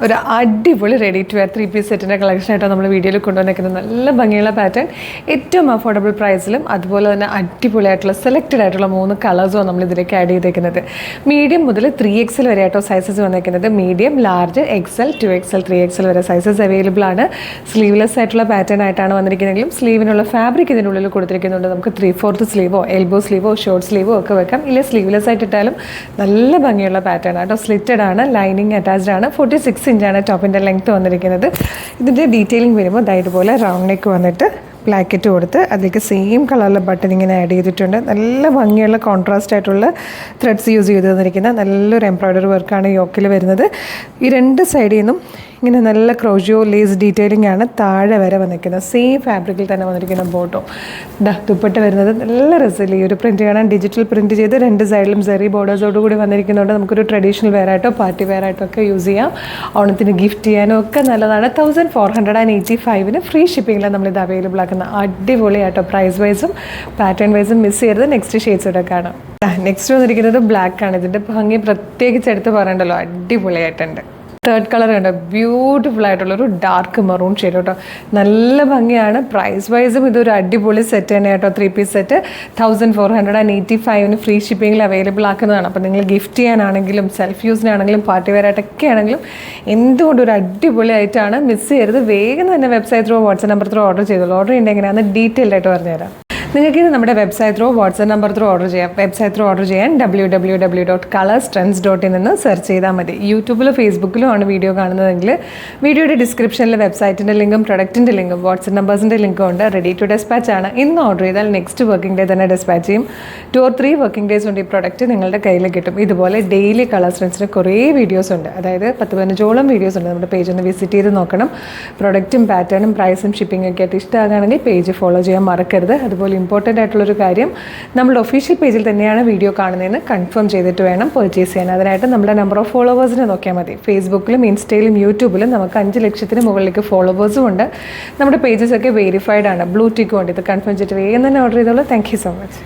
ഒരു അടിപൊളി ready to wear 3-piece സെറ്റിൻ്റെ കളക്ഷനായിട്ടാണ് നമ്മൾ വീഡിയോയിൽ കൊണ്ടുവന്നിരിക്കുന്നത്. നല്ല ഭംഗിയുള്ള പാറ്റേൺ, ഏറ്റവും അഫോർഡബിൾ പ്രൈസിലും അതുപോലെ തന്നെ അടിപൊളിയായിട്ടുള്ള സെലക്റ്റഡ് ആയിട്ടുള്ള 3 കളേഴ്സും നമ്മൾ ഇതിലേക്ക് ആഡ് ചെയ്തേക്കുന്നത്. മീഡിയം മുതൽ 3XL വരെ ആയിട്ടോ സൈസസ് വന്നിരിക്കുന്നത്. Medium, large, XL, 2XL, 3XL വരെ സൈസസ് അവൈലബിൾ ആണ്. സ്ലീവ്ലെസ് ആയിട്ടുള്ള പാറ്റേൺ ആയിട്ടാണ് വന്നിരിക്കുന്നതെങ്കിലും സ്ലീവിനുള്ള ഫാബ്രിക് ഇതിനുള്ളിൽ കൊടുത്തിരിക്കുന്നുണ്ട്. നമുക്ക് 3/4 സ്ലീവോ എൽബോ സ്ലീവോ ഷോർട്ട് സ്ലീവോ ഒക്കെ വെക്കാം. ഇല്ല സ്ലീവ്ലെസ് ആയിട്ടിട്ടാലും നല്ല ഭംഗിയുള്ള പാറ്റേൺ ആട്ടോ. സ്ലിറ്റഡ് ആണ്, ലൈനിങ് അറ്റാച്ച്ഡ് ആണ്. 46 ഇഞ്ചാണ് ടോപ്പിൻ്റെ ലെങ്ത്ത് വന്നിരിക്കുന്നത്. ഇതിൻ്റെ ഡീറ്റെയിലിംഗ് വരുമ്പോൾ ഇതുപോലെ റൗണ്ട് നെക്ക് വന്നിട്ട് ബ്ലാക്കറ്റ് കൊടുത്ത് അതിലേക്ക് സെയിം കളറിലെ ബട്ടൺ ഇങ്ങനെ ആഡ് ചെയ്തിട്ടുണ്ട്. നല്ല ഭംഗിയുള്ള കോൺട്രാസ്റ്റ് ആയിട്ടുള്ള ത്രെഡ്സ് യൂസ് ചെയ്ത് തന്നിരിക്കുന്ന നല്ലൊരു എംബ്രോയ്ഡറി വർക്കാണ് യോക്കിൽ വരുന്നത്. ഈ 2 സൈഡിൽ നിന്നും ഇങ്ങനെ നല്ല ക്രോഷിയോ ലേസ് ഡീറ്റെയിലിംഗ് ആണ് താഴെ വരെ വന്നിരിക്കുന്നത്. സെയിം ഫാബ്രിക്കിൽ തന്നെ വന്നിരിക്കുന്ന ബോട്ടോ. ദുപ്പട്ട വരുന്നത് നല്ല രസമില്ല. ഈ ഒരു പ്രിൻറ്റ് കാണാൻ ഡിജിറ്റൽ പ്രിൻറ്റ് ചെയ്ത് 2 സൈഡിലും സെറി ബോർഡേഴ്സോടുകൂടി വന്നിരിക്കുന്നുണ്ട്. നമുക്കൊരു ട്രഡീഷണൽ വെയർ ആയിട്ടോ പാർട്ടി വെയർ ആയിട്ടോ ഒക്കെ യൂസ് ചെയ്യാം. ഓണത്തിന് ഗിഫ്റ്റ് ചെയ്യാനും ഒക്കെ നല്ലതാണ്. 1485 ഫ്രീ ഷിപ്പിങ്ങിൽ നമ്മളിത് അവൈലബിൾ ആക്കുന്ന അടിപൊളിയായിട്ടോ. പ്രൈസ് വൈസും പാറ്റേൺ വൈസും മിസ് ചെയ്യരുത്. നെക്സ്റ്റ് ഷെയ്ഡ്സ് ഇവിടെ കാണാം. നെക്സ്റ്റ് വന്നിരിക്കുന്നത് ബ്ലാക്ക് ആണ്. ഇതിൻ്റെ ഭംഗി പ്രത്യേകിച്ച് എടുത്ത് പറയണ്ടല്ലോ, അടിപൊളിയായിട്ടുണ്ട്. 3rd കളർ കണ്ടോ, ബ്യൂട്ടിഫുൾ ആയിട്ടുള്ളൊരു ഡാർക്ക് മെറൂൺ ഷെയ്ഡ് കേട്ടോ. നല്ല ഭംഗിയാണ്. പ്രൈസ് വൈസും ഇതൊരു അടിപൊളി സെറ്റ് തന്നെ കേട്ടോ. 3-piece സെറ്റ് 1485 ഫ്രീ ഷിപ്പിങ്ങിൽ അവൈലബിൾ ആക്കുന്നതാണ്. അപ്പോൾ നിങ്ങൾ ഗിഫ്റ്റ് ചെയ്യാനാണെങ്കിലും സെൽഫ് യൂസിനാണെങ്കിലും പാർട്ടി വെയർ ആയിട്ടൊക്കെ ആണെങ്കിലും എന്തുകൊണ്ടും ഒരു അടിപൊളിയായിട്ടാണ്. മിസ് ചെയ്യരുത്. വേഗം തന്നെ website through WhatsApp number through order ചെയ്തോളൂ. ഓർഡർ ചെയ്യേണ്ടത് എങ്ങനെയാണെന്ന് ഡീറ്റെയിൽ ആയിട്ട് പറഞ്ഞുതരാം. നിങ്ങൾക്കിത് നമ്മുടെ website through WhatsApp number through order ചെയ്യാം. വെബ്സൈറ്റ് ത്രൂ ഓർഡർ ചെയ്യാൻ www.colorstrends.in നിന്ന് സെർച്ച് ചെയ്താൽ മതി. യൂട്യൂബിലോ ഫേസ്ബുക്കിലോ ആണ് വീഡിയോ കാണുന്നതെങ്കിൽ വീഡിയോയുടെ ഡിസ്ക്രിപ്ഷനിൽ വെബ്സൈറ്റിൻ്റെ ലിങ്കും പ്രൊഡക്റ്റിൻ്റെ ലിങ്കും വാട്സ്ആപ്പ് നമ്പേഴ്സിൻ്റെ ലിങ്കും ഉണ്ട്. റെഡി ടു ഡെസ്പാച്ച് ആണ്. ഇന്ന് ഓർഡർ ചെയ്താൽ നെക്സ്റ്റ് വർക്കിംഗ് ഡേ തന്നെ ഡെസ്പാച്ച് ചെയ്യും. 2 or 3 വർക്കിംഗ് ഡേയ്സ് കൊണ്ട് ഈ പ്രൊഡക്റ്റ് നിങ്ങളുടെ കയ്യിൽ കിട്ടും. ഇതുപോലെ ഡെയിലി കളർ സ്ട്രെൻസിന് കുറേ വീഡിയോസ് ഉണ്ട്. അതായത് 10-15ഓളം വീഡിയോസ് ഉണ്ട്. നമ്മുടെ പേജ് ഒന്ന് വിസിറ്റ് ചെയ്ത് നോക്കണം. പ്രൊഡക്റ്റും പാറ്റേണും പ്രൈസും ഷിപ്പിംഗ് ഒക്കെ ആയിട്ട് ഇഷ്ടമാകുകയാണെങ്കിൽ പേജ് ഫോളോ ചെയ്യാൻ മറക്കരുത്. അതുപോലെ ഇമ്പോർട്ടൻ്റ് ആയിട്ടുള്ളൊരു കാര്യം, നമ്മുടെ ഒഫീഷ്യൽ പേജിൽ തന്നെയാണ് വീഡിയോ കാണുന്നതെന്ന് കൺഫേം ചെയ്തിട്ട് വേണം പർച്ചേസ് ചെയ്യാൻ. അതിനായിട്ട് നമ്മുടെ നമ്പർ ഓഫ് ഫോളോവേഴ്സിനെ നോക്കിയാൽ മതി. ഫേസ്ബുക്കിലും ഇൻസ്റ്റയിലും യൂട്യൂബിലും നമുക്ക് 5 ലക്ഷത്തിന് മുകളിലേക്ക് ഫോളോവേഴ്സും ഉണ്ട്. നമ്മുടെ പേജസ് ഒക്കെ വെരിഫൈഡ് ആണ്. ബ്ലൂ ടിക്കും ഉണ്ട്. ഇത് കൺഫേം ചെയ്തിട്ട് വേഗം തന്നെ ഓർഡർ ചെയ്തോളൂ. Thank you so much.